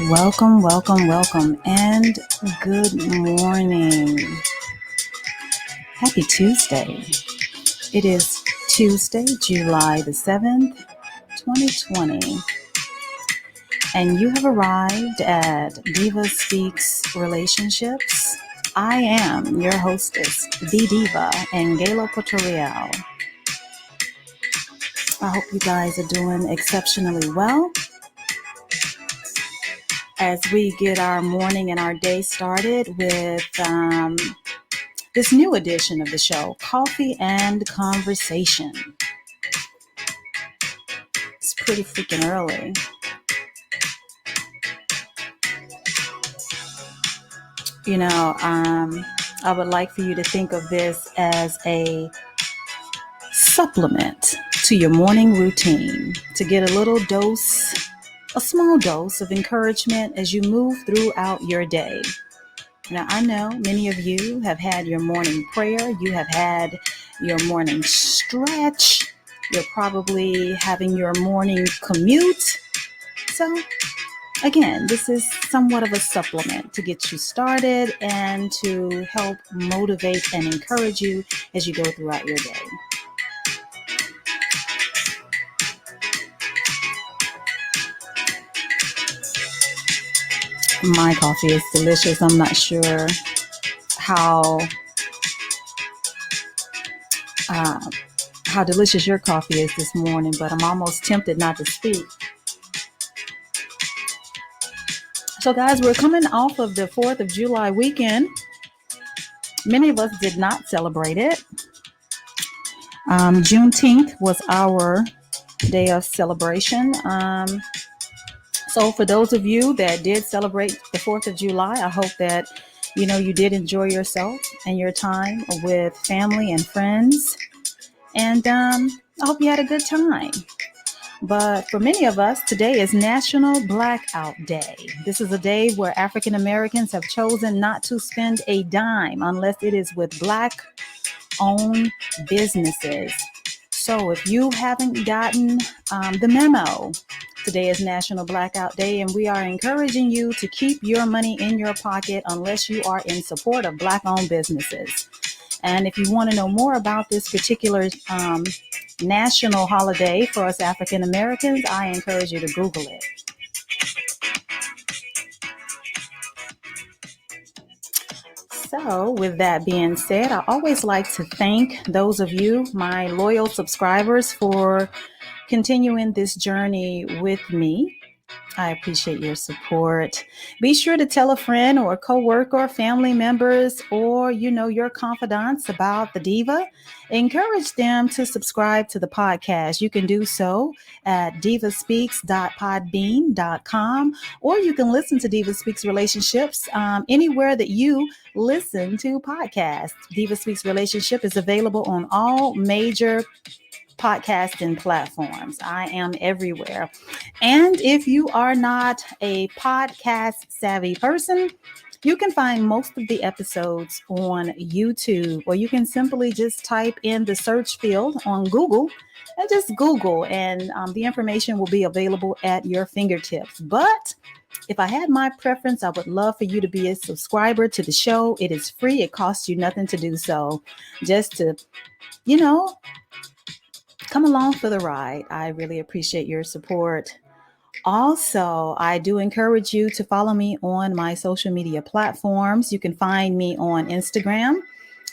Welcome, welcome, and good morning. Happy Tuesday. It is Tuesday, July the 7th, 2020, and you have arrived at DivaSpeaks Relationships. I am your hostess, the Diva, Angelo Cotorial. I hope you guys are doing exceptionally well as we get our morning and our day started with this new edition of the show, Coffee and Conversation. It's pretty freaking early. You know, I would like for you to think of this as a supplement to your morning routine, to get a little dose, a small dose of encouragement as you move throughout your day. Now, I know many of you have had your morning prayer, you have had your morning stretch, you're probably having your morning commute. So, again, this is somewhat of a supplement to get you started and to help motivate and encourage you as you go throughout your day. My coffee is delicious. I'm not sure how delicious your coffee is this morning, but I'm almost tempted not to speak. So guys, we're coming off of the 4th of July weekend. Many of us did not celebrate it. Juneteenth was our day of celebration. So for those of you that did celebrate the 4th of July, I hope that, you did enjoy yourself and your time with family and friends. And I hope you had a good time. But for many of us, today is National Blackout Day. This is a day where African Americans have chosen not to spend a dime unless it is with Black-owned businesses. So if you haven't gotten the memo, today is National Blackout Day, and we are encouraging you to keep your money in your pocket unless you are in support of Black-owned businesses. And if you want to know more about this particular national holiday for us African Americans, I encourage you to Google it. So with that being said, I always like to thank those of you, my loyal subscribers, for continuing this journey with me. I appreciate your support. Be sure to tell a friend or a coworker or family members or, your confidants about the Diva. Encourage them to subscribe to the podcast. You can do so at DivaSpeaks.podbean.com, or you can listen to Diva Speaks Relationships anywhere that you listen to podcasts. Diva Speaks Relationship is available on all major podcasting platforms. I am everywhere. And if you are not a podcast savvy person, you can find most of the episodes on YouTube, or you can simply just type in the search field on Google and just Google, and the information will be available at your fingertips. But If I had my preference, I would love for you to be a subscriber to the show. It is free. It costs you nothing to do so. Just to, you know, come along for the ride. I really appreciate your support. Also, I do encourage you to follow me on my social media platforms. You can find me on Instagram.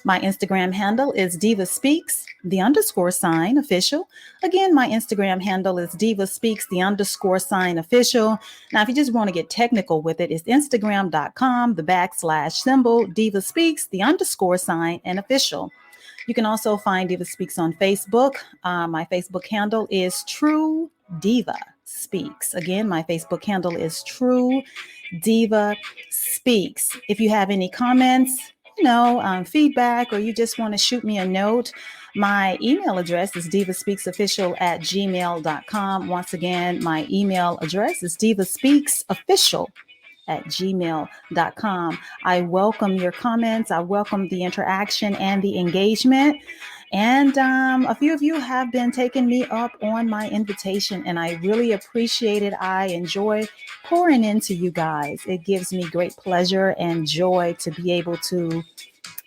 My Instagram handle is DivaSpeaks, the underscore sign official. Again, my Instagram handle is DivaSpeaks, the underscore sign official. Now, if you just want to get technical with it, it's Instagram.com, the backslash symbol, DivaSpeaks, the underscore sign and official. You can also find Diva Speaks on Facebook. My Facebook handle is True Diva Speaks. Again, my Facebook handle is True Diva Speaks. If you have any comments, feedback, or you just want to shoot me a note, my email address is divaspeaksofficial@gmail.com. Once again, my email address is divaspeaksofficial@gmail.com. I welcome your comments. I welcome the interaction and the engagement. And a few of you have been taking me up on my invitation, and I really appreciate it. I enjoy pouring into you guys. It gives me great pleasure and joy to be able to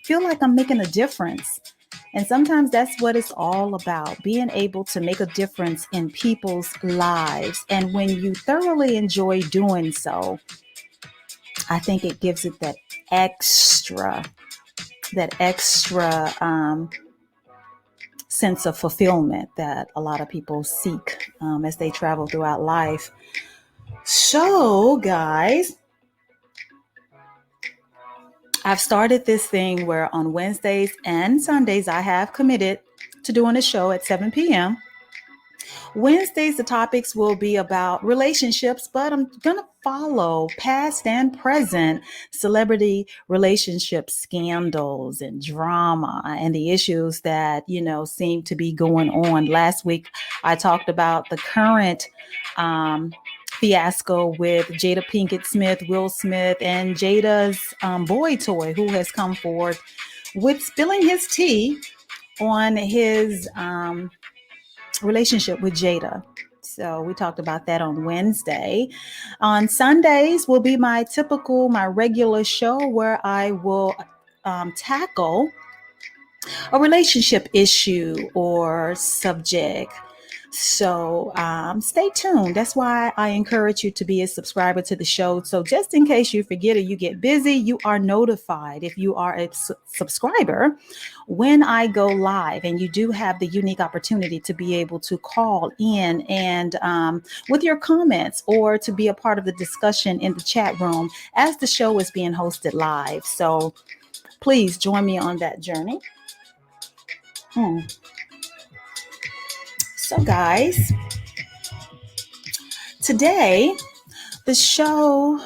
feel like I'm making a difference. And sometimes that's what it's all about, being able to make a difference in people's lives. And when you thoroughly enjoy doing so, I think it gives it that extra sense of fulfillment that a lot of people seek as they travel throughout life. So, guys, I've started this thing where on Wednesdays and Sundays, I have committed to doing a show at 7 p.m. Wednesdays, the topics will be about relationships, but I'm going to follow past and present celebrity relationship scandals and drama and the issues that, seem to be going on. Last week, I talked about the current fiasco with Jada Pinkett Smith, Will Smith, and Jada's boy toy, who has come forward with spilling his tea on his relationship with Jada. So we talked about that on Wednesday. On Sundays will be my regular show where I will tackle a relationship issue or subject. So stay tuned. That's why I encourage you to be a subscriber to the show. So just in case you forget or you get busy, you are notified if you are a subscriber when I go live. And you do have the unique opportunity to be able to call in and with your comments or to be a part of the discussion in the chat room as the show is being hosted live. So please join me on that journey. So, guys, today the show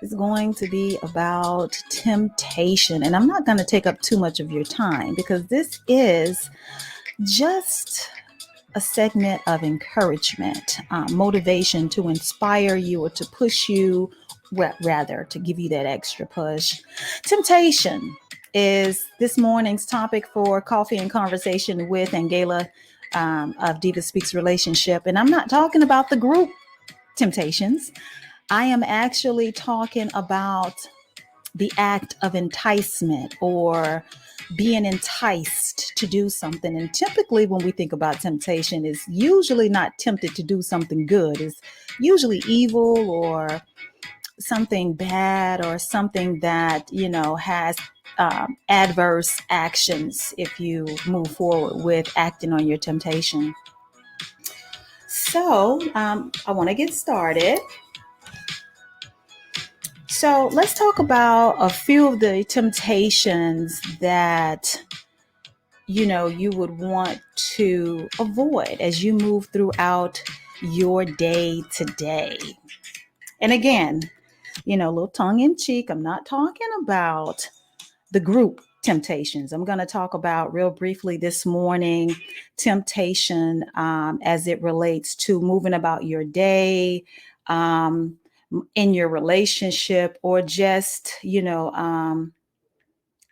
is going to be about temptation. And I'm not going to take up too much of your time because this is just a segment of encouragement, motivation to inspire you or to push you, rather to give you that extra push. Temptation is this morning's topic for Coffee and Conversation with Angela of Diva Speaks Relationship. And I'm not talking about the group temptations. I am actually talking about the act of enticement or being enticed to do something. And typically when we think about temptation, is usually not tempted to do something good. It's usually evil or something bad or something that, has adverse actions if you move forward with acting on your temptation. So I want to get started. So let's talk about a few of the temptations that, you would want to avoid as you move throughout your day to day. And again, a little tongue in cheek, I'm not talking about the group temptations. I'm going to talk about real briefly this morning temptation as it relates to moving about your day, in your relationship, or just,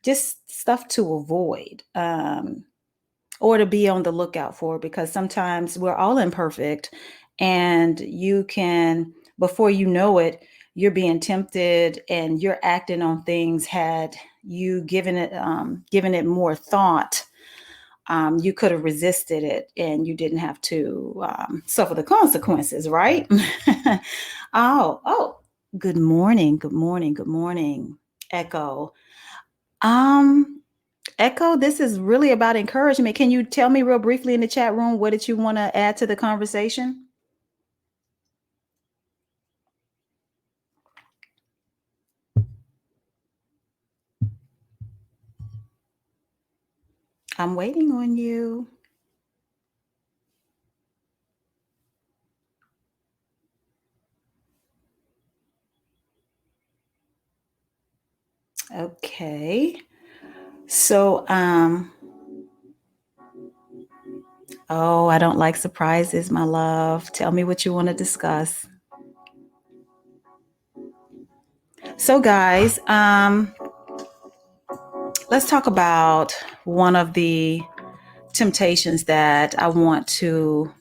just stuff to avoid or to be on the lookout for, because sometimes we're all imperfect and you can before you know it, you're being tempted and you're acting on things. Had you given it more thought, you could have resisted it and you didn't have to suffer the consequences, right? Oh, good morning, good morning, good morning, Echo. Um, Echo, this is really about encouragement. Can you tell me real briefly in the chat room, what did you want to add to the conversation? I'm waiting on you. Okay. So, oh, I don't like surprises, my love. Tell me what you want to discuss. So, guys, let's talk about one of the temptations that I want to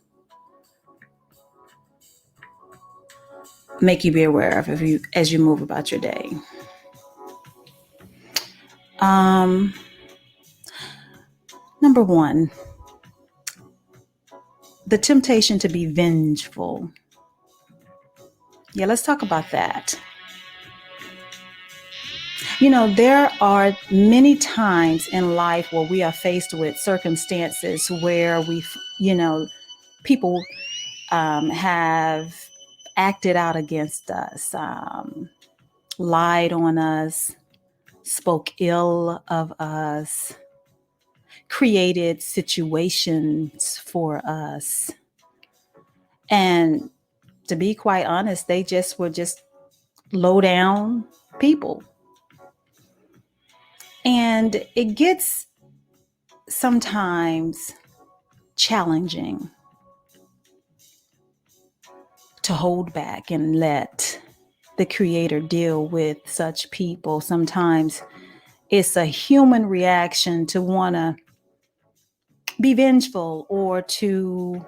make you be aware of as you move about your day. Number one, the temptation to be vengeful. Yeah, let's talk about that. You know, there are many times in life where we are faced with circumstances where people have acted out against us, lied on us, spoke ill of us, created situations for us. And to be quite honest, they were just low down people. And it gets sometimes challenging to hold back and let the Creator deal with such people. Sometimes it's a human reaction to want to be vengeful or to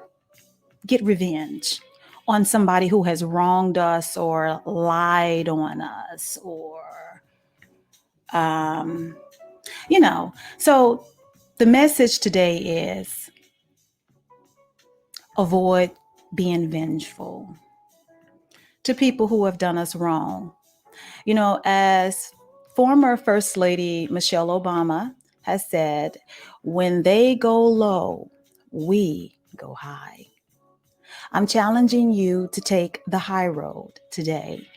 get revenge on somebody who has wronged us or lied on us or, So the message today is avoid being vengeful to people who have done us wrong. You know, as former First Lady Michelle Obama has said, when they go low, we go high. I'm challenging you to take the high road today.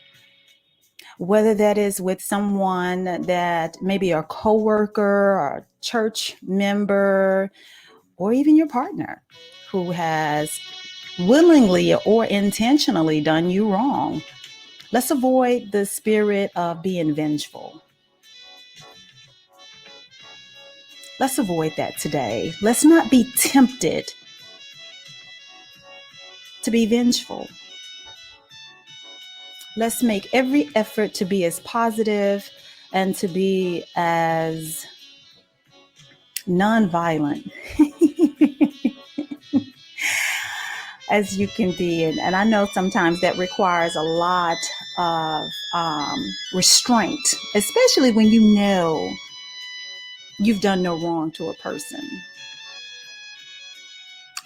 Whether that is with someone that maybe a coworker or a church member, or even your partner who has willingly or intentionally done you wrong. Let's avoid the spirit of being vengeful. Let's avoid that today. Let's not be tempted to be vengeful. Let's make every effort to be as positive and to be as nonviolent as you can be. And I know sometimes that requires a lot of restraint, especially when you know you've done no wrong to a person.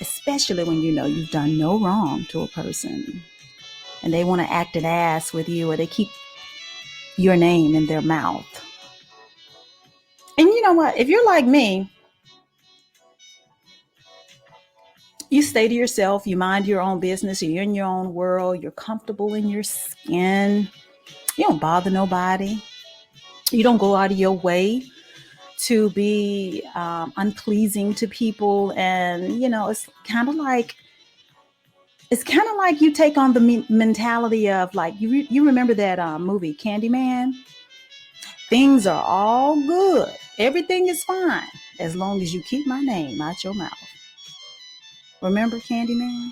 Especially when you know you've done no wrong to a person and they want to act an ass with you or they keep your name in their mouth. And you know what? If you're like me, you stay to yourself, you mind your own business, you're in your own world, you're comfortable in your skin, you don't bother nobody, you don't go out of your way to be unpleasing to people. And, you know, it's kind of like you take on the mentality of like, you remember that movie Candyman? Things are all good. Everything is fine as long as you keep my name out your mouth. Remember Candyman?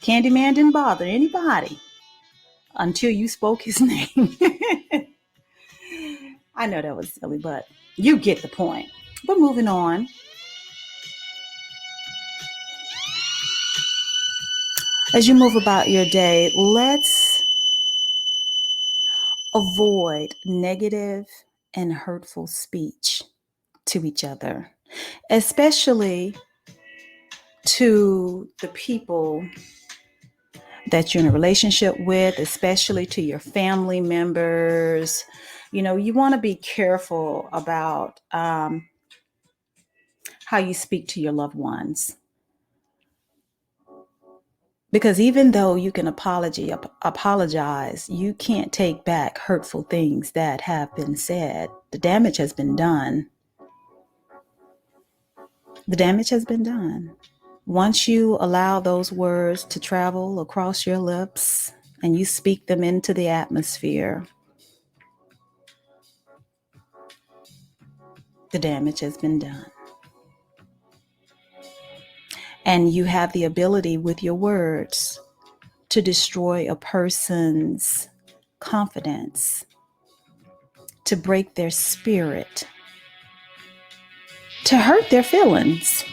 Candyman didn't bother anybody until you spoke his name. I know that was silly, but you get the point. But moving on. As you move about your day, let's avoid negative and hurtful speech to each other, especially to the people that you're in a relationship with, especially to your family members. You want to be careful about how you speak to your loved ones. Because even though you can apologize, you can't take back hurtful things that have been said. The damage has been done. The damage has been done. Once you allow those words to travel across your lips and you speak them into the atmosphere, the damage has been done. And you have the ability with your words to destroy a person's confidence, to break their spirit, to hurt their feelings.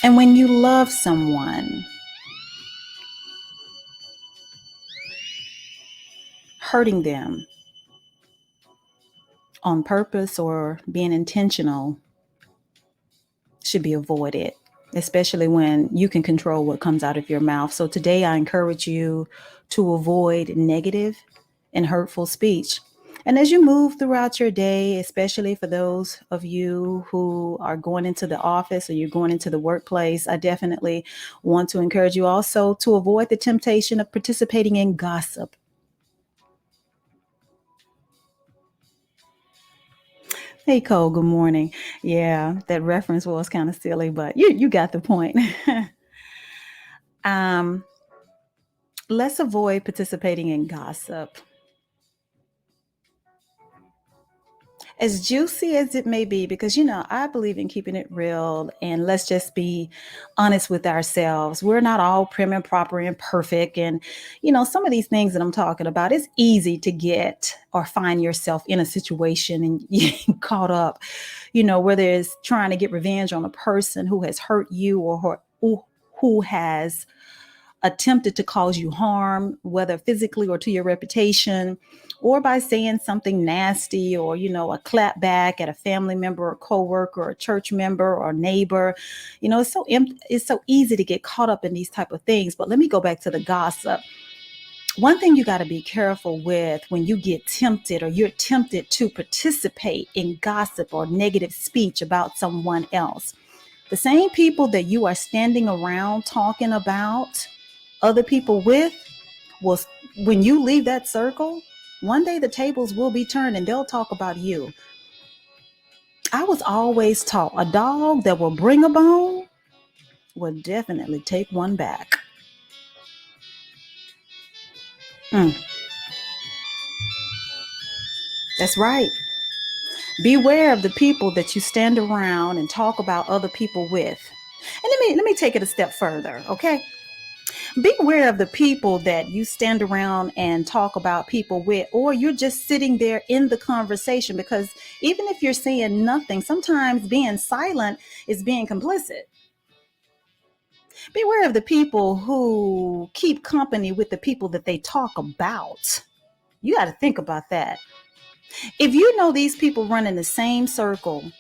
And when you love someone, hurting them on purpose or being intentional should be avoided, especially when you can control what comes out of your mouth. So today I encourage you to avoid negative and hurtful speech. And as you move throughout your day, especially for those of you who are going into the office or you're going into the workplace, I definitely want to encourage you also to avoid the temptation of participating in gossip. Hey Cole, good morning. Yeah, that reference was kind of silly, but you got the point. um, let's avoid participating in gossip. As juicy as it may be, because I believe in keeping it real, and let's just be honest with ourselves. We're not all prim and proper and perfect. And some of these things that I'm talking about, it's easy to get or find yourself in a situation and you caught up, whether it's trying to get revenge on a person who has hurt you or who has attempted to cause you harm, whether physically or to your reputation, or by saying something nasty or, a clap back at a family member or coworker or a church member or neighbor. It's so easy to get caught up in these type of things. But let me go back to the gossip. One thing you got to be careful with when you get tempted or you're tempted to participate in gossip or negative speech about someone else. The same people that you are standing around talking about other people with will, when you leave that circle, one day the tables will be turned and they'll talk about you. I was always taught a dog that will bring a bone will definitely take one back. Mm, that's right. Beware of the people that you stand around and talk about other people with. And let me take it a step further, okay? Be aware of the people that you stand around and talk about people with, or you're just sitting there in the conversation, because even if you're saying nothing, sometimes being silent is being complicit. Beware of the people who keep company with the people that they talk about. You got to think about that. If you know these people run in the same circle,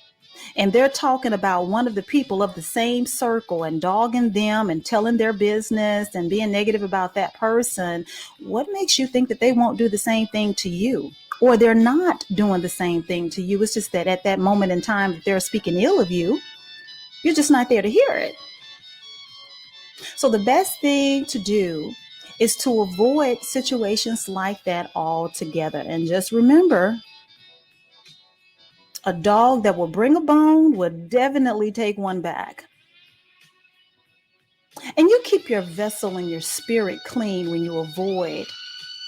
and they're talking about one of the people of the same circle and dogging them and telling their business and being negative about that person, what makes you think that they won't do the same thing to you? Or they're not doing the same thing to you? It's just that at that moment in time that they're speaking ill of you, you're just not there to hear it. So the best thing to do is to avoid situations like that altogether. And just remember, a dog that will bring a bone would definitely take one back. And you keep your vessel and your spirit clean when you avoid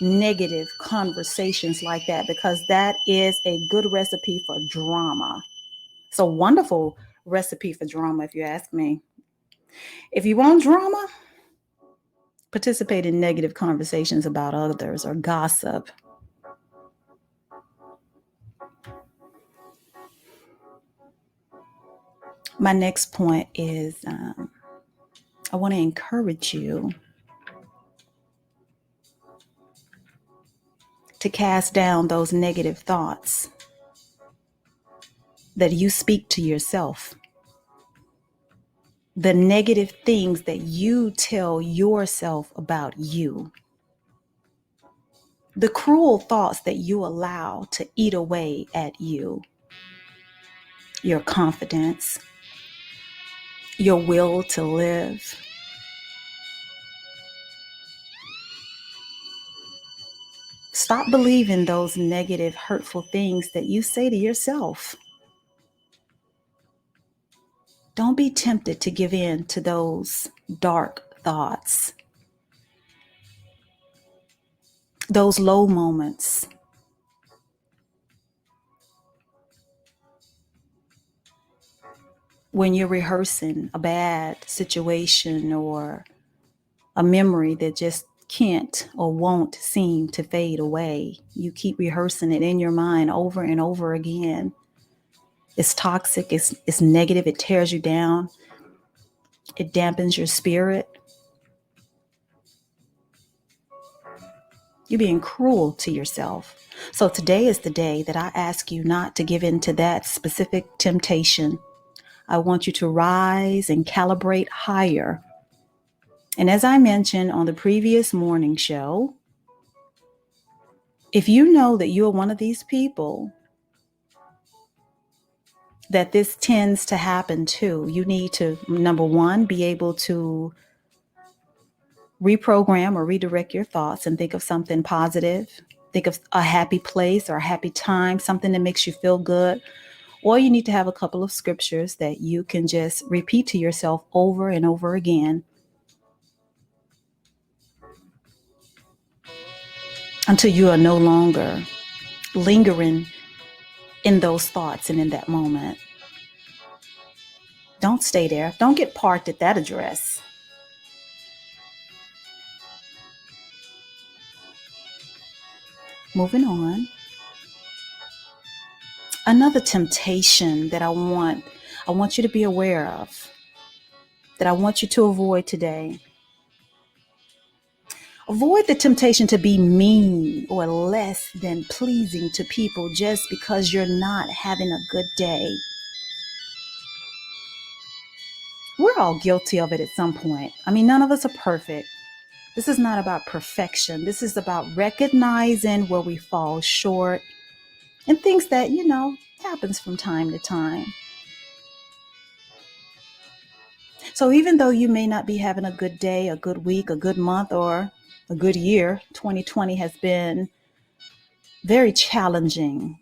negative conversations like that, because that is a good recipe for drama. It's a wonderful recipe for drama, if you ask me. If you want drama, participate in negative conversations about others or gossip. My next point is I want to encourage you to cast down those negative thoughts that you speak to yourself, the negative things that you tell yourself about you, the cruel thoughts that you allow to eat away at you, your confidence, your will to live. Stop believing those negative, hurtful things that you say to yourself. Don't be tempted to give in to those dark thoughts, those low moments. When you're rehearsing a bad situation or a memory that just can't or won't seem to fade away, you keep rehearsing it in your mind over and over again. It's toxic, it's negative, it tears you down, it dampens your spirit. You're being cruel to yourself. So today is the day that I ask you not to give in to that specific temptation. I want you to rise and calibrate higher. And as I mentioned on the previous morning show, if you know that you're one of these people that this tends to happen to, you need to, number one, be able to reprogram or redirect your thoughts and think of something positive. Think of a happy place or a happy time, something that makes you feel good. Or you need to have a couple of scriptures that you can just repeat to yourself over and over again until you are no longer lingering in those thoughts and in that moment. Don't stay there. Don't get parked at that address. Moving on. Another temptation that I want you to be aware of, that I want you to avoid today. Avoid the temptation to be mean or less than pleasing to people just because you're not having a good day. We're all guilty of it at some point. I mean, none of us are perfect. This is not about perfection. This is about recognizing where we fall short and things that, happens from time to time. So even though you may not be having a good day, a good week, a good month, or a good year, 2020 has been very challenging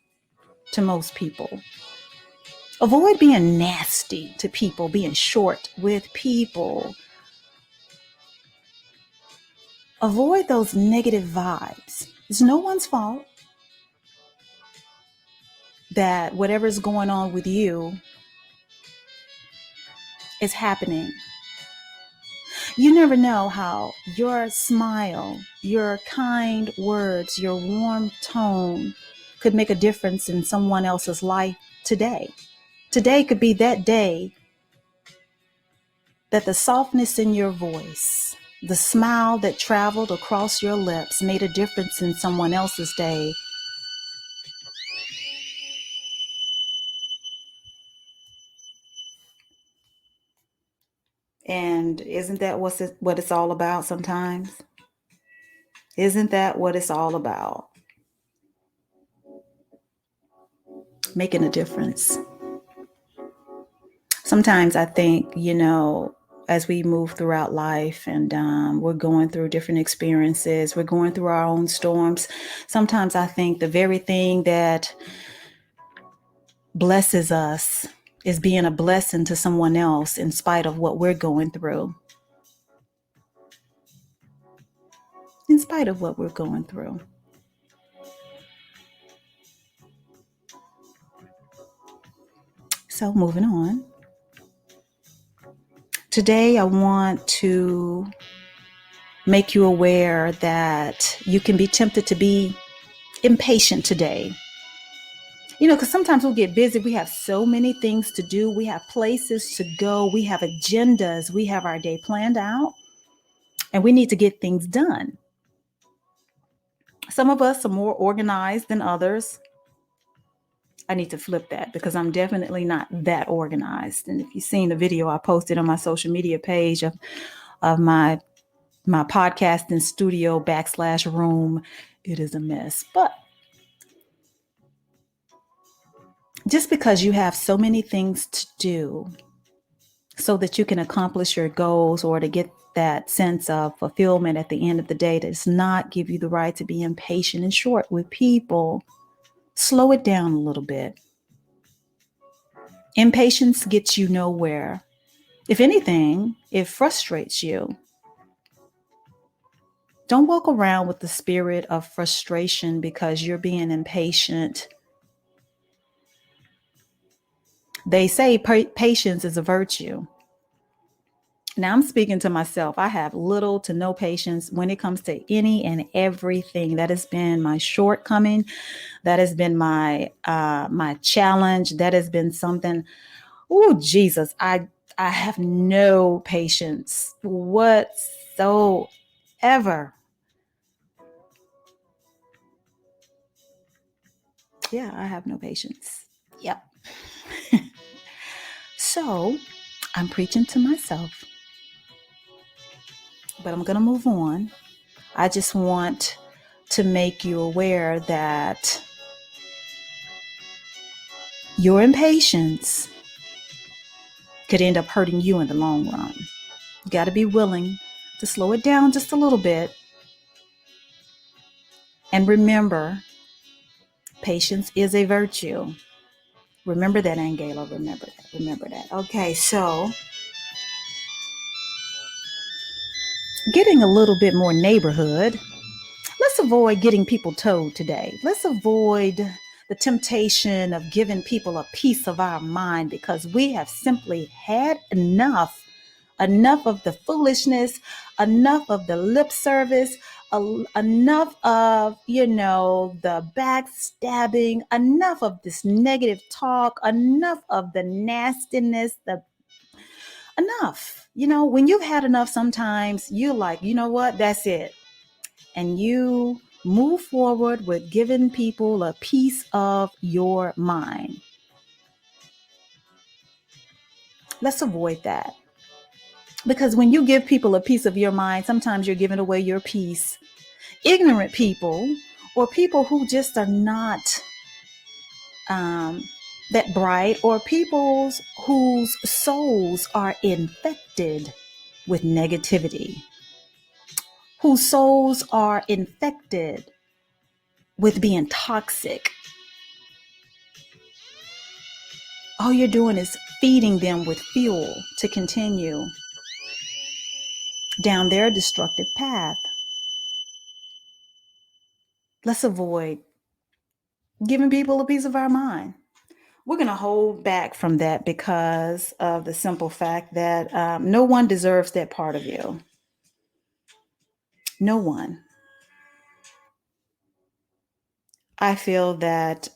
to most people. Avoid being nasty to people, being short with people. Avoid those negative vibes. It's no one's fault that whatever's going on with you is happening. You never know how your smile, your kind words, your warm tone could make a difference in someone else's life today. Today could be that day that the softness in your voice, the smile that traveled across your lips made a difference in someone else's day. And isn't that what it's all about sometimes? Isn't that what it's all about? Making a difference. Sometimes I think, as we move throughout life and we're going through different experiences, we're going through our own storms. Sometimes I think the very thing that blesses us is being a blessing to someone else in spite of what we're going through. In spite of what we're going through. So moving on. Today, I want to make you aware that you can be tempted to be impatient today. Because sometimes we'll get busy. We have so many things to do. We have places to go. We have agendas. We have our day planned out, and we need to get things done. Some of us are more organized than others. I need to flip that because I'm definitely not that organized. And if you've seen the video I posted on my social media page of my podcasting studio / room, it is a mess. But just because you have so many things to do so that you can accomplish your goals or to get that sense of fulfillment at the end of the day does not give you the right to be impatient and short with people. Slow it down a little bit. Impatience gets you nowhere. If anything, it frustrates you. Don't walk around with the spirit of frustration because you're being impatient. They say patience is a virtue. Now I'm speaking to myself. I have little to no patience when it comes to any and everything. That has been my shortcoming. That has been my challenge. That has been something. Oh, Jesus, I have no patience whatsoever. Yeah, I have no patience. Yep. So I'm preaching to myself, but I'm going to move on. I just want to make you aware that your impatience could end up hurting you in the long run. You got to be willing to slow it down just a little bit. And remember, patience is a virtue. Remember that, Angela. Remember that. Remember that. Okay, so getting a little bit more neighborhood. Let's avoid getting people towed today. Let's avoid the temptation of giving people a piece of our mind because we have simply had enough. Enough of the foolishness, enough of the lip service, enough of, the backstabbing, enough of this negative talk, enough of the nastiness, enough. When you've had enough, sometimes you're like, you know what, that's it. And you move forward with giving people a piece of your mind. Let's avoid that. Because when you give people a piece of your mind, sometimes you're giving away your peace. Ignorant people or people who just are not that bright, or people whose souls are infected with negativity, whose souls are infected with being toxic. All you're doing is feeding them with fuel to continue down their destructive path. Let's avoid giving people a piece of our mind. We're going to hold back from that because of the simple fact that no one deserves that part of you. No one. I feel that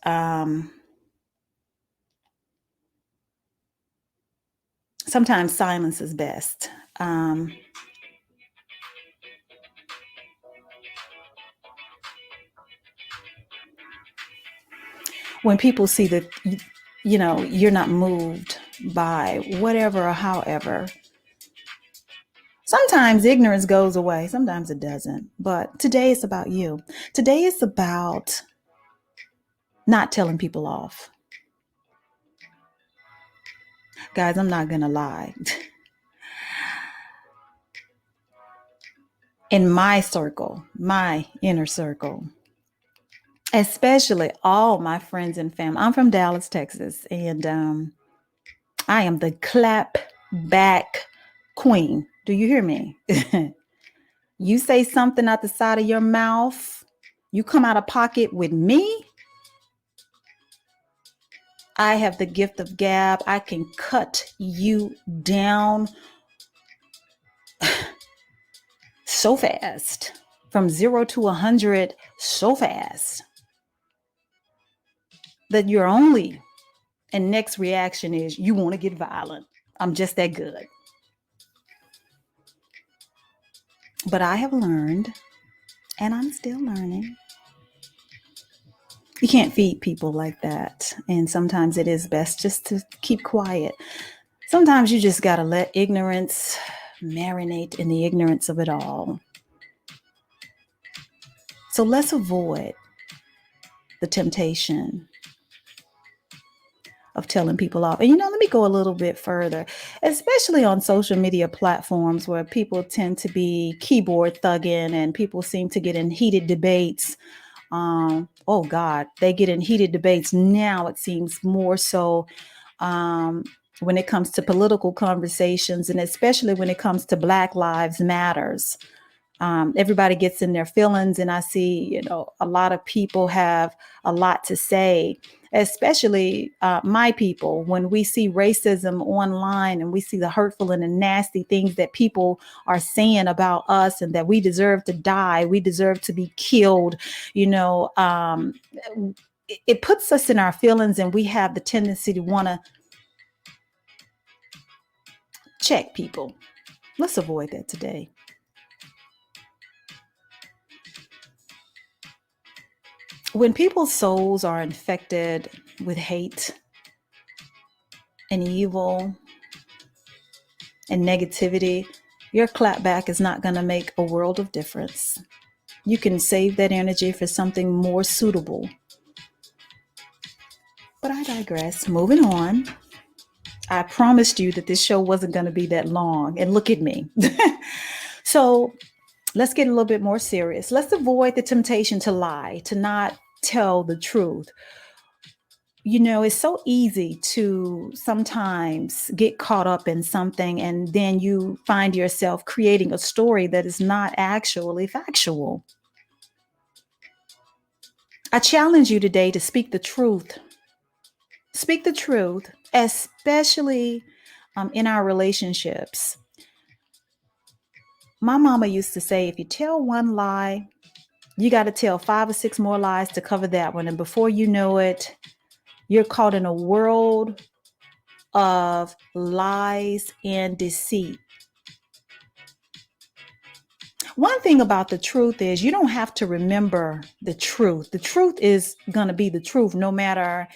sometimes silence is best. When people see that, you're not moved by whatever or however, sometimes ignorance goes away. Sometimes it doesn't. But today it's about you. Today it's about not telling people off. Guys, I'm not going to lie. In my circle, my inner circle, especially all my friends and family. I'm from Dallas, Texas, and I am the clap back queen. Do you hear me? You say something out the side of your mouth, you come out of pocket with me, I have the gift of gab. I can cut you down so fast, from 0 to 100 so fast. that your only and next reaction is you want to get violent. I'm just that good. But I have learned, and I'm still learning, you can't feed people like that. And sometimes it is best just to keep quiet. Sometimes you just got to let ignorance marinate in the ignorance of it all. So let's avoid the temptation of telling people off. And let me go a little bit further, especially on social media platforms where people tend to be keyboard thugging and people seem to get in heated debates. Oh God, they get in heated debates now. It seems more so when it comes to political conversations, and especially when it comes to Black Lives Matters. Everybody gets in their feelings, and I see, a lot of people have a lot to say, especially my people. When we see racism online and we see the hurtful and the nasty things that people are saying about us and that we deserve to die, we deserve to be killed, it puts us in our feelings, and we have the tendency to want to check people. Let's avoid that today. When people's souls are infected with hate and evil and negativity, your clapback is not going to make a world of difference. You can save that energy for something more suitable. But I digress. Moving on. I promised you that this show wasn't going to be that long, and look at me. So let's get a little bit more serious. Let's avoid the temptation to lie, to not tell the truth. It's so easy to sometimes get caught up in something, and then you find yourself creating a story that is not actually factual. I challenge you today to speak the truth. Speak the truth, especially in our relationships. My mama used to say, if you tell one lie, you got to tell 5 or 6 more lies to cover that one. And before you know it, you're caught in a world of lies and deceit. One thing about the truth is you don't have to remember the truth. The truth is going to be the truth no matter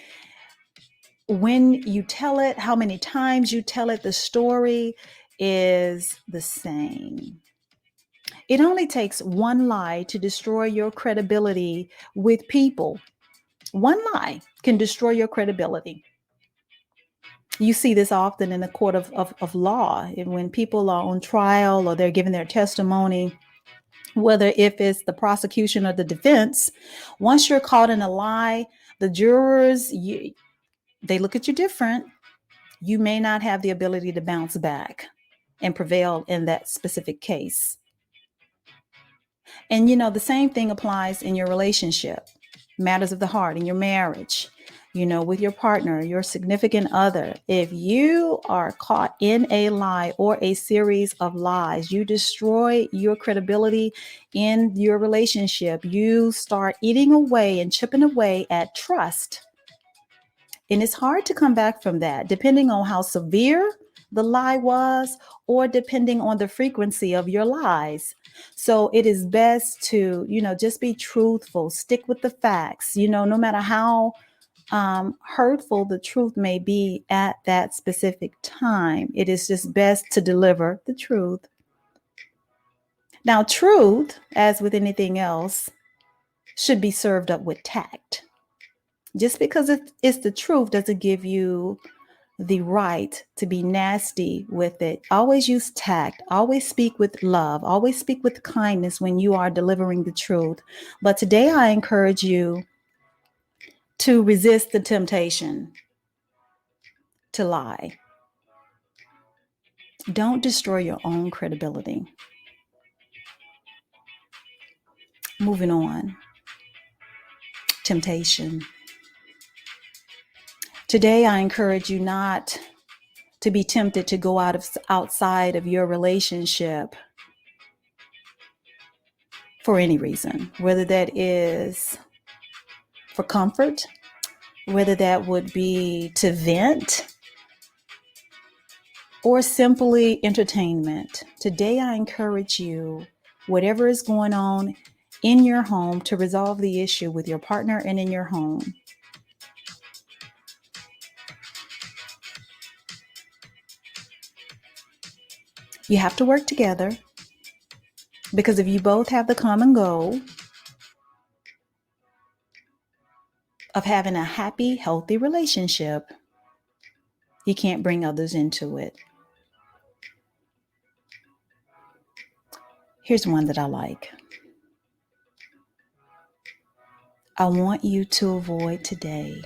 when you tell it, how many times you tell it. The story is the same. It only takes one lie to destroy your credibility with people. One lie can destroy your credibility. You see this often in the court of law, when people are on trial or they're giving their testimony, whether if it's the prosecution or the defense. Once you're caught in a lie, the jurors, they look at you different. You may not have the ability to bounce back and prevail in that specific case. And the same thing applies in your relationship, matters of the heart, in your marriage, with your partner, your significant other. If you are caught in a lie or a series of lies, you destroy your credibility in your relationship. You start eating away and chipping away at trust. And it's hard to come back from that, depending on how severe the lie was, or depending on the frequency of your lies. So it is best to, just be truthful, stick with the facts, no matter how hurtful the truth may be at that specific time. It is just best to deliver the truth. Now, truth, as with anything else, should be served up with tact. Just because it's the truth doesn't give you the right to be nasty with it. Always use tact. Always speak with love. Always speak with kindness when you are delivering the truth. But today I encourage you to resist the temptation to lie. Don't destroy your own credibility. Moving on. Temptation. Today I encourage you not to be tempted to go outside of your relationship for any reason, whether that is for comfort, whether that would be to vent or simply entertainment. Today, I encourage you, whatever is going on in your home, to resolve the issue with your partner and in your home. You have to work together, because if you both have the common goal of having a happy, healthy relationship, you can't bring others into it. Here's one that I like. I want you to avoid today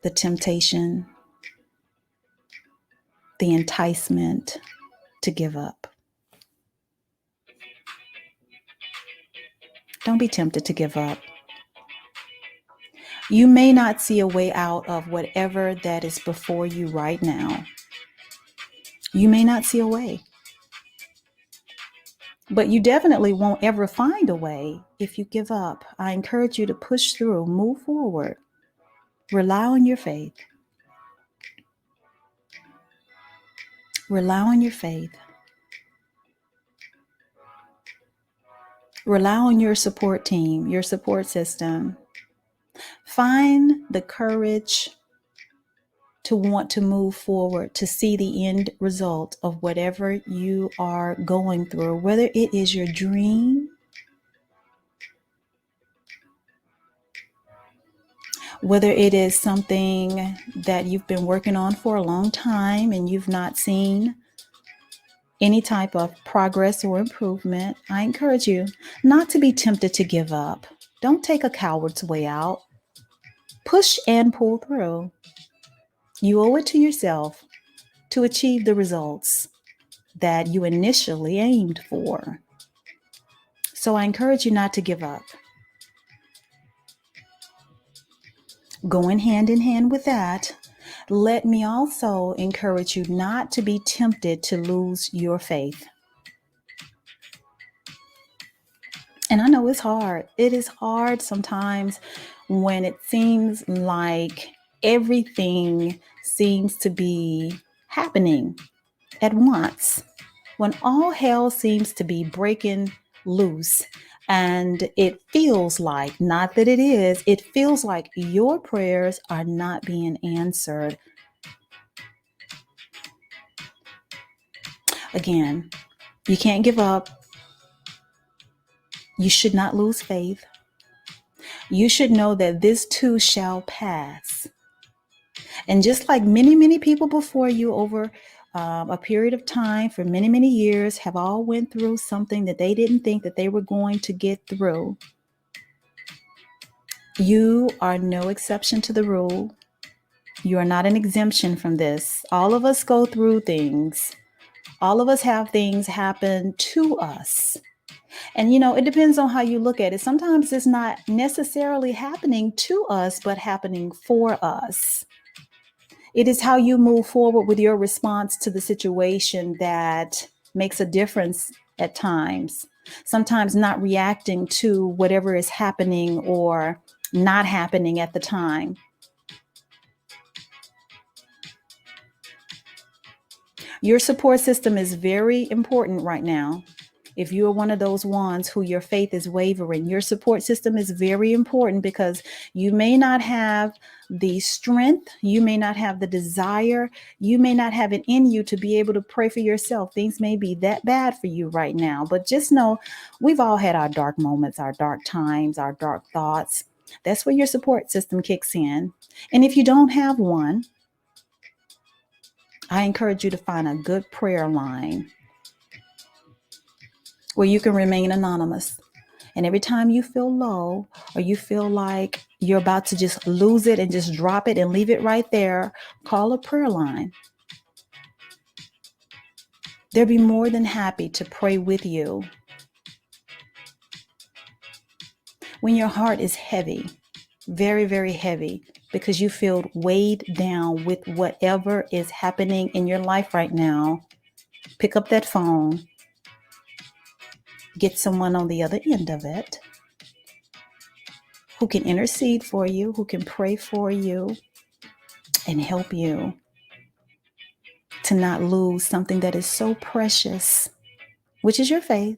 the temptation, the enticement to give up. Don't be tempted to give up. You may not see a way out of whatever that is before you right now. You may not see a way. But you definitely won't ever find a way if you give up. I encourage you to push through, move forward, rely on your faith. Rely on your faith. Rely on your support team, your support system. Find the courage to want to move forward, to see the end result of whatever you are going through, whether it is your dream, whether it is something that you've been working on for a long time and you've not seen any type of progress or improvement. I encourage you not to be tempted to give up. Don't take a coward's way out. Push and pull through. You owe it to yourself to achieve the results that you initially aimed for. So I encourage you not to give up. Going hand in hand with that, let me also encourage you not to be tempted to lose your faith. And I know it's hard. It is hard sometimes when it seems like everything seems to be happening at once, when all hell seems to be breaking loose. And it feels like, not that it is, it feels like your prayers are not being answered. Again, you can't give up. You should not lose faith. You should know that this too shall pass. And just like many, many people before you over a period of time for many, many years have all went through something that they didn't think that they were going to get through. You are no exception to the rule. You are not an exemption from this. All of us go through things. All of us have things happen to us. And, it depends on how you look at it. Sometimes it's not necessarily happening to us, but happening for us. It is how you move forward with your response to the situation that makes a difference at times. Sometimes not reacting to whatever is happening or not happening at the time. Your support system is very important right now. If you are one of those ones who your faith is wavering, your support system is very important, because you may not have the strength, you may not have the desire, you may not have it in you to be able to pray for yourself. Things may be that bad for you right now, but just know we've all had our dark moments, our dark times, our dark thoughts. That's where your support system kicks in. And if you don't have one, I encourage you to find a good prayer line where you can remain anonymous. And every time you feel low, or you feel like you're about to just lose it and just drop it and leave it right there, call a prayer line. They'll be more than happy to pray with you. When your heart is heavy, very, very heavy, because you feel weighed down with whatever is happening in your life right now, pick up that phone. Get someone on the other end of it who can intercede for you, who can pray for you and help you to not lose something that is so precious, which is your faith.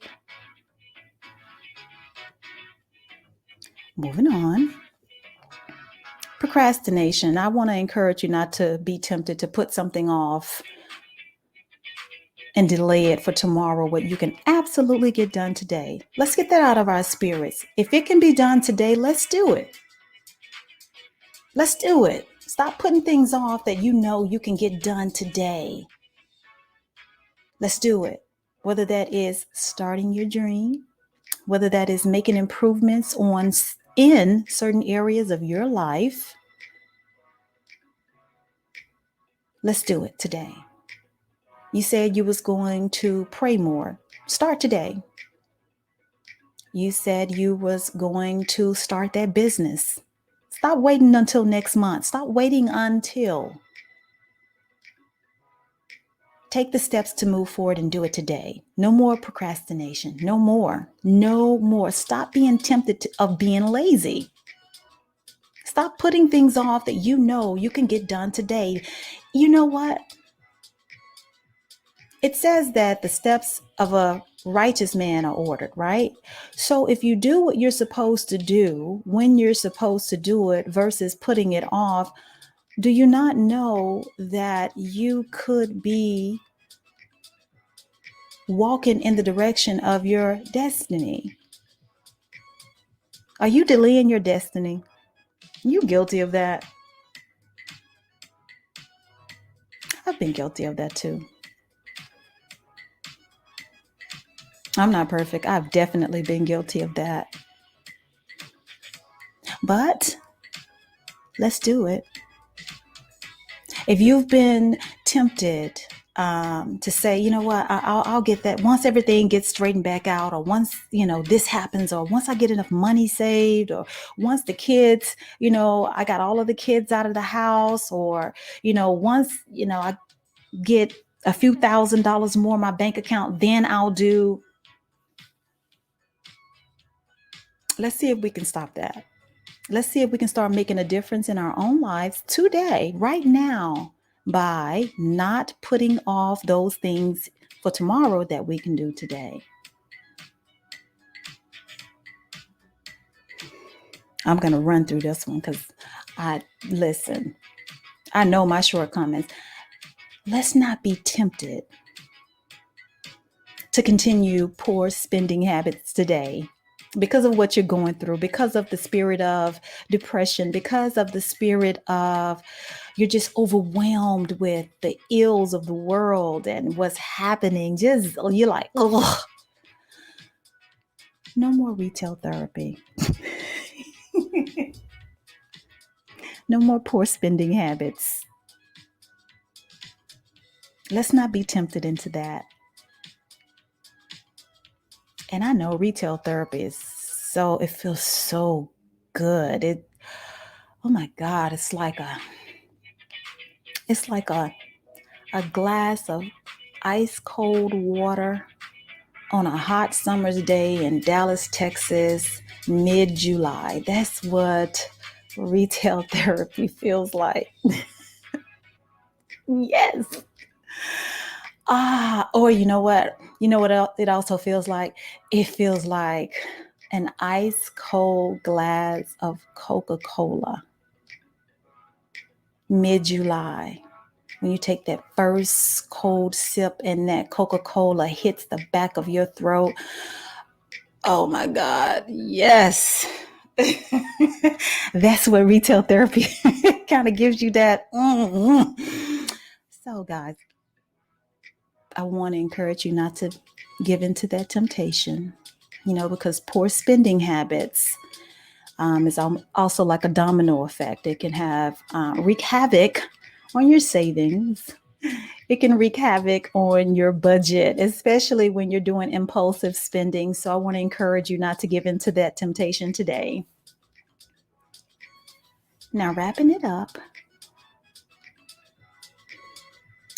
Moving on. Procrastination. I want to encourage you not to be tempted to put something off and delay it for tomorrow, what you can absolutely get done today. Let's get that out of our spirits. If it can be done today, let's do it. Let's do it. Stop putting things off that you know you can get done today. Let's do it. Whether that is starting your dream, whether that is making improvements in certain areas of your life. Let's do it today. You said you was going to pray more. Start today. You said you was going to start that business. Stop waiting until next month. Stop waiting until. Take the steps to move forward and do it today. No more procrastination. No more. No more. Stop being tempted of being lazy. Stop putting things off that you know you can get done today. You know what? It says that the steps of a righteous man are ordered, right? So if you do what you're supposed to do, when you're supposed to do it versus putting it off, do you not know that you could be walking in the direction of your destiny? Are you delaying your destiny? You guilty of that? I've been guilty of that too. I'm not perfect. I've definitely been guilty of that. But let's do it. If you've been tempted to say, you know what, I'll get that once everything gets straightened back out, or once, this happens, or once I get enough money saved, or once the kids, I got all of the kids out of the house, or, once, I get a few $1,000s more in my bank account, then I'll do. Let's see if we can stop that. Let's see if we can start making a difference in our own lives today, right now, by not putting off those things for tomorrow that we can do today. I'm going to run through this one because I know my shortcomings. Let's not be tempted to continue poor spending habits today because of what you're going through, because of the spirit of depression, because of the spirit of you're just overwhelmed with the ills of the world and what's happening. Just you're like, oh, no more retail therapy. No more poor spending habits. Let's not be tempted into that. And I know retail therapy is it feels so good. Oh my God, it's like a glass of ice cold water on a hot summer's day in Dallas, Texas, mid-July. That's what retail therapy feels like. Yes. Or you know what? It also feels like? It feels like an ice cold glass of Coca-Cola. Mid-July. When you take that first cold sip and that Coca-Cola hits the back of your throat. Oh my God. Yes. That's what retail therapy kind of gives you that. So guys, I want to encourage you not to give into that temptation, because poor spending habits is also like a domino effect. It can wreak havoc on your savings. It can wreak havoc on your budget, especially when you're doing impulsive spending. So I want to encourage you not to give into that temptation today. Now, wrapping it up,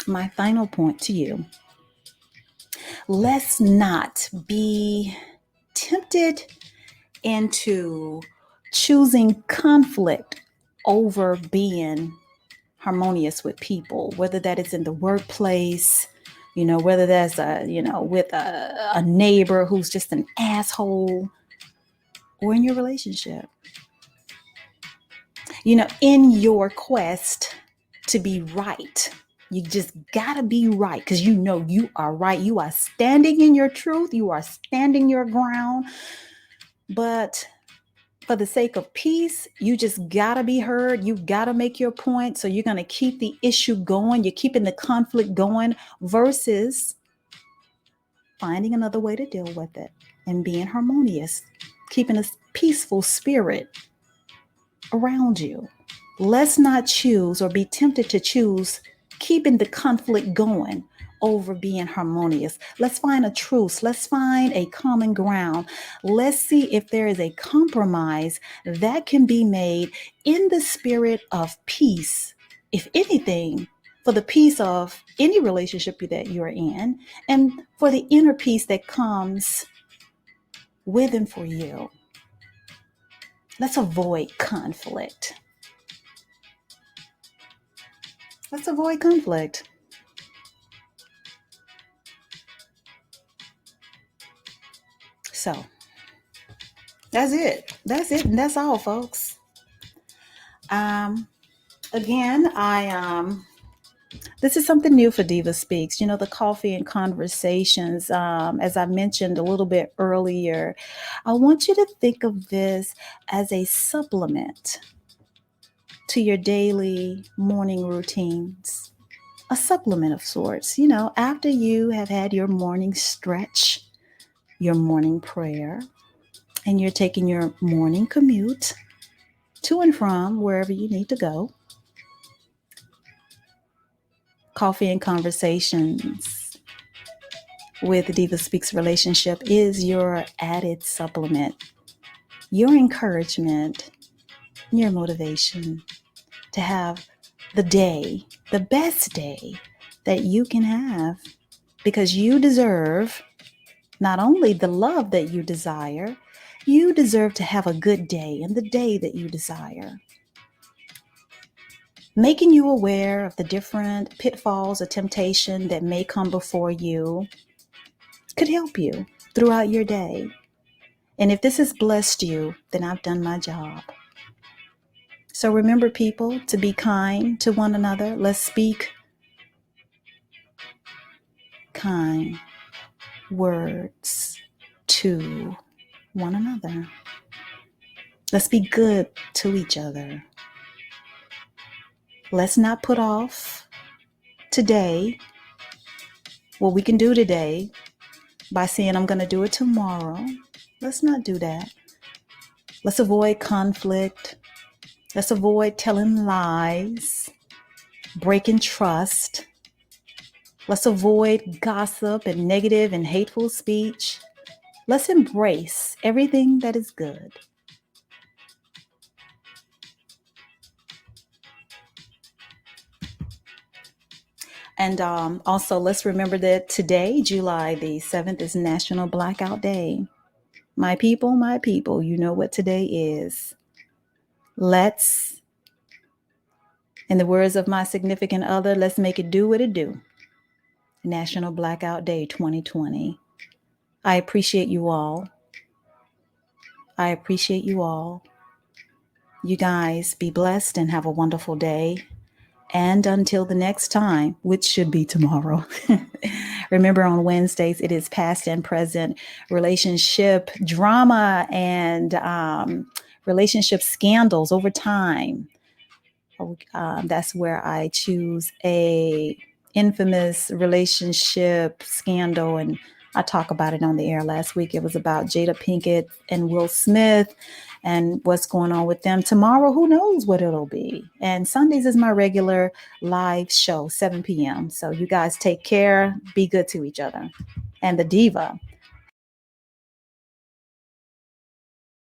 my final point to you. Let's not be tempted into choosing conflict over being harmonious with people, whether that is in the workplace, whether that's with a neighbor who's just an asshole, or in your relationship. In your quest to be right, you just gotta be right, because you are right. You are standing in your truth. You are standing your ground. But for the sake of peace, you just gotta be heard. You gotta make your point. So you're gonna keep the issue going. You're keeping the conflict going versus finding another way to deal with it and being harmonious, keeping a peaceful spirit around you. Let's not choose or be tempted to choose keeping the conflict going over being harmonious. Let's find a truce. Let's find a common ground. Let's see if there is a compromise that can be made in the spirit of peace. If anything, for the peace of any relationship that you're in, and for the inner peace that comes with and for you. Let's avoid conflict. Let's avoid conflict. So that's it. That's it. And that's all, folks. Again, this is something new for DivaSpeaks. The coffee and conversations. As I mentioned a little bit earlier, I want you to think of this as a supplement to your daily morning routines. A supplement of sorts. After you have had your morning stretch, your morning prayer, and you're taking your morning commute to and from wherever you need to go. Coffee and conversations with DivaSpeaks relationship is your added supplement, your encouragement, your motivation to have the day, the best day that you can have, because you deserve not only the love that you desire, you deserve to have a good day and the day that you desire. Making you aware of the different pitfalls or temptation that may come before you could help you throughout your day. And if this has blessed you, then I've done my job. So remember, people, to be kind to one another. Let's speak kind words to one another. Let's be good to each other. Let's not put off today what we can do today by saying, I'm going to do it tomorrow. Let's not do that. Let's avoid conflict. Let's avoid telling lies, breaking trust. Let's avoid gossip and negative and hateful speech. Let's embrace everything that is good. And also, let's remember that today, July the 7th, is National Blackout Day. My people, you know what today is. Let's, in the words of my significant other, let's make it do what it do. National Blackout Day 2020. I appreciate you all. I appreciate you all. You guys be blessed and have a wonderful day. And until the next time, which should be tomorrow. Remember, on Wednesdays, it is past and present relationship drama and relationship scandals over time. That's where I choose a infamous relationship scandal, and I talked about it on the air last week. It was about Jada Pinkett and Will Smith and what's going on with them. Tomorrow, who knows what it'll be. And Sundays is my regular live show, 7 p.m. So you guys take care, be good to each other. And the diva